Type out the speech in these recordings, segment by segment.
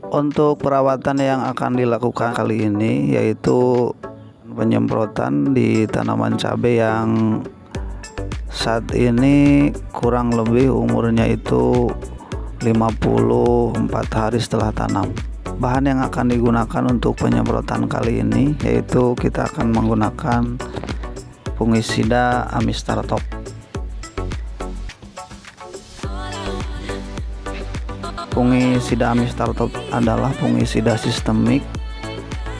Untuk perawatan yang akan dilakukan kali ini yaitu penyemprotan di tanaman cabai yang saat ini kurang lebih umurnya itu 54 hari setelah tanam. Bahan yang akan digunakan untuk penyemprotan kali ini yaitu kita akan menggunakan fungisida Amistar Top. Fungisida Amistar Top adalah fungisida sistemik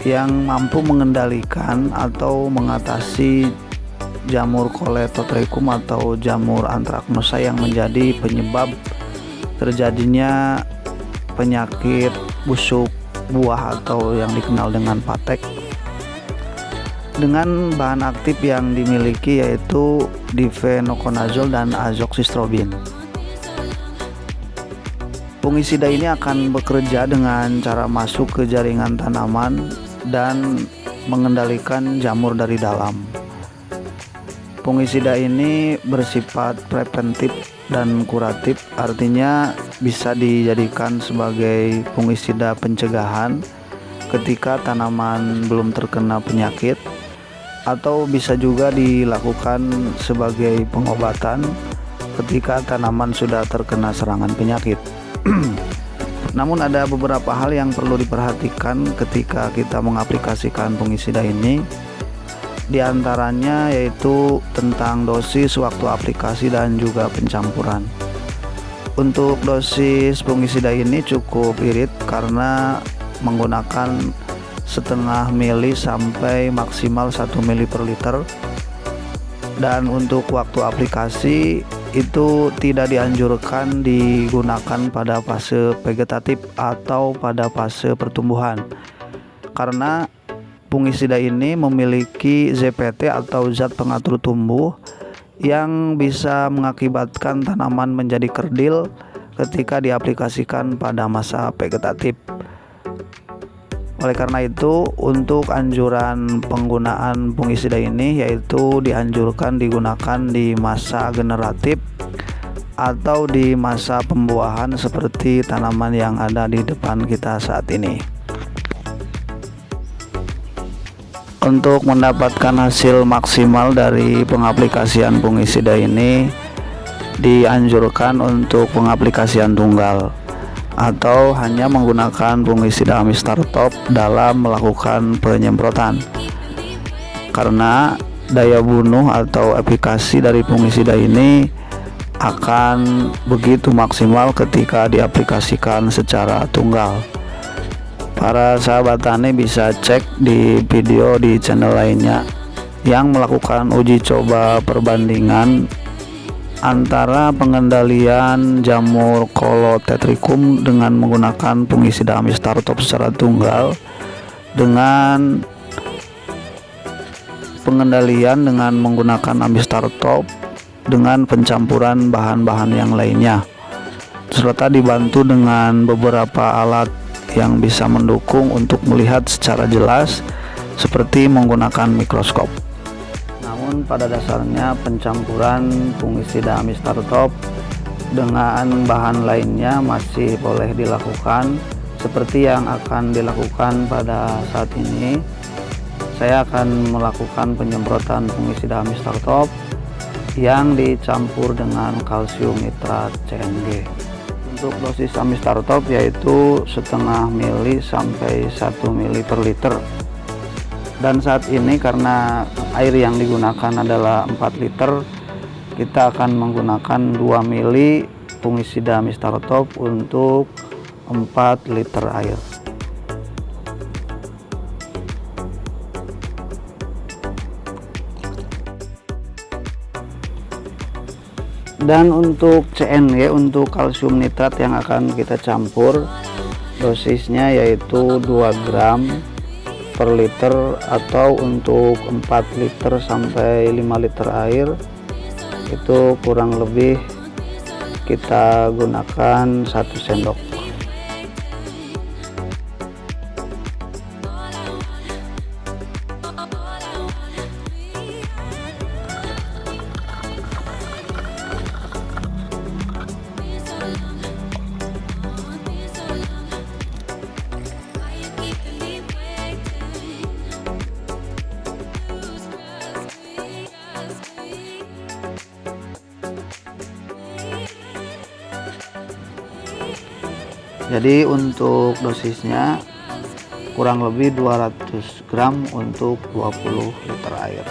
yang mampu mengendalikan atau mengatasi jamur Colletotrichum atau jamur Anthracnosa yang menjadi penyebab terjadinya penyakit busuk buah atau yang dikenal dengan patek, dengan bahan aktif yang dimiliki yaitu difenoconazole dan azoxystrobin. Fungisida ini akan bekerja dengan cara masuk ke jaringan tanaman dan mengendalikan jamur dari dalam. Fungisida ini bersifat preventif dan kuratif, artinya bisa dijadikan sebagai fungisida pencegahan ketika tanaman belum terkena penyakit, atau bisa juga dilakukan sebagai pengobatan ketika tanaman sudah terkena serangan penyakit. Namun ada beberapa hal yang perlu diperhatikan ketika kita mengaplikasikan fungisida ini. Di antaranya yaitu tentang dosis, waktu aplikasi, dan juga pencampuran. Untuk dosis fungisida ini cukup irit karena menggunakan setengah mili sampai maksimal 1 mili per liter. Dan untuk waktu aplikasi itu tidak dianjurkan digunakan pada fase vegetatif atau pada fase pertumbuhan, karena fungisida ini memiliki ZPT atau zat pengatur tumbuh yang bisa mengakibatkan tanaman menjadi kerdil ketika diaplikasikan pada masa vegetatif. Oleh karena itu, untuk anjuran penggunaan fungisida ini yaitu dianjurkan digunakan di masa generatif atau di masa pembuahan seperti tanaman yang ada di depan kita saat ini. Untuk mendapatkan hasil maksimal dari pengaplikasian fungisida ini dianjurkan untuk pengaplikasian tunggal atau hanya menggunakan fungisida Amistar Top dalam melakukan penyemprotan, karena daya bunuh atau efikasi dari fungisida ini akan begitu maksimal ketika diaplikasikan secara tunggal. Para sahabat tani bisa cek di video di channel lainnya yang melakukan uji coba perbandingan antara pengendalian jamur Colletotrichum dengan menggunakan fungisida Amistar Top secara tunggal dengan pengendalian dengan menggunakan Amistar Top dengan pencampuran bahan-bahan yang lainnya, serta dibantu dengan beberapa alat yang bisa mendukung untuk melihat secara jelas seperti menggunakan mikroskop. Namun pada dasarnya pencampuran fungisida Amistar Top dengan bahan lainnya masih boleh dilakukan seperti yang akan dilakukan pada saat ini. Saya akan melakukan penyemprotan fungisida Amistar Top yang dicampur dengan kalsium nitrat CNG. Untuk dosis Amistar Top yaitu setengah mili sampai 1 mili per liter. Dan saat ini karena air yang digunakan adalah 4 liter, kita akan menggunakan 2 mili fungisida Amistar Top untuk 4 liter air. Dan untuk CNG, untuk kalsium nitrat yang akan kita campur, dosisnya yaitu 2 gram per liter, atau untuk 4 liter sampai 5 liter air itu kurang lebih kita gunakan 1 sendok. Jadi untuk dosisnya kurang lebih 200 gram untuk 20 liter air.